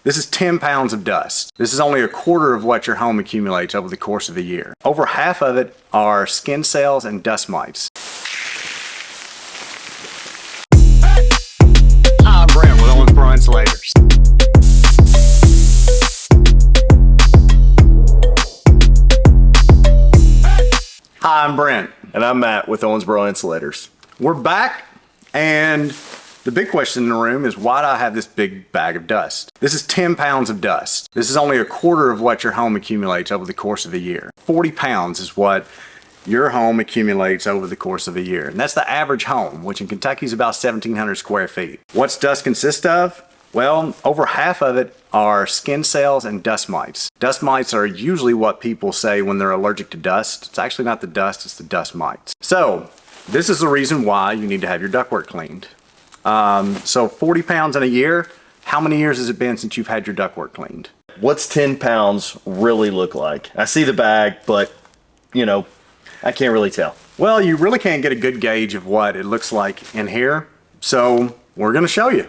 This is 10 pounds of dust. This is only a quarter of what your home accumulates over the course of a year. Over half of it are skin cells and dust mites. Hi, I'm Brent with Owensboro Insulators. Hi, I'm Brent. And I'm Matt with Owensboro Insulators. We're back, and the big question in the room is, why do I have this big bag of dust? This is 10 pounds of dust. This is only a quarter of what your home accumulates over the course of a year. 40 pounds is what your home accumulates over the course of a year. And that's the average home, which in Kentucky is about 1,700 square feet. What's dust consist of? Well, over half of it are skin cells and dust mites. Dust mites are usually what people say when they're allergic to dust. It's actually not the dust, it's the dust mites. So this is the reason why you need to have your ductwork cleaned. So 40 pounds in a year, how many years has it been since you've had your ductwork cleaned? What's 10 pounds really look like? I see the bag, but you know, I can't really tell. Well, you really can't get a good gauge of what it looks like in here. So we're gonna show you.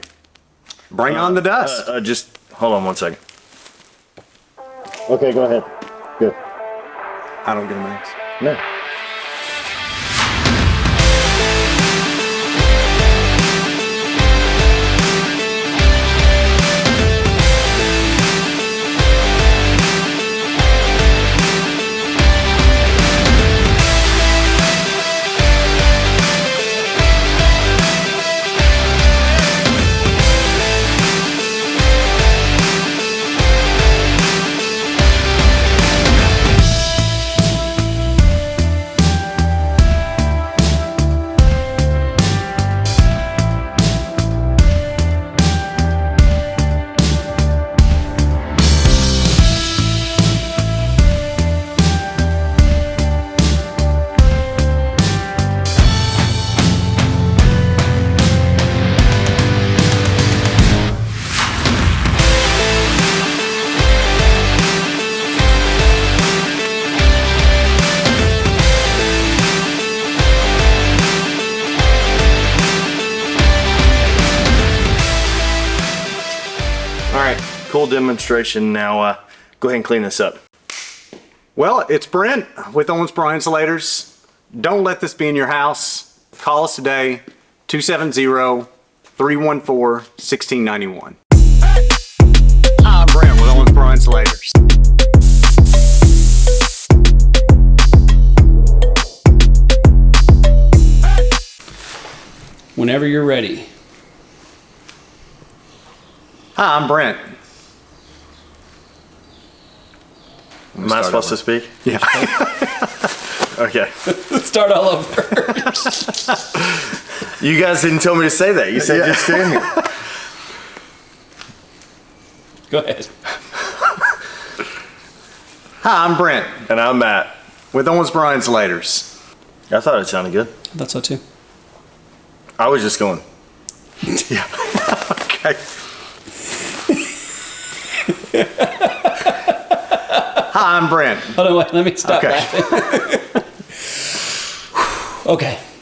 Bring on the dust. Just hold on one second. Okay, go ahead. Good. I don't get a max. No. All right, cool demonstration. Now go ahead and clean this up. Well, it's Brent with Owensboro Insulators. Don't let this be in your house. Call us today, 270-314-1691. I'm Brent with Owensboro Insulators. Whenever you're ready. Hi, I'm Brent. Am I supposed to speak? Yeah. Okay. Let's start all over. You guys didn't tell me to say that. You said just stand here. Go ahead. Hi, I'm Brent And I'm Matt. with Owensboro Insulators. I thought it sounded good. I thought so too. I was just going. Yeah. Okay. Hi, I'm Brent. Hold on, wait, let me stop Okay. laughing. Okay.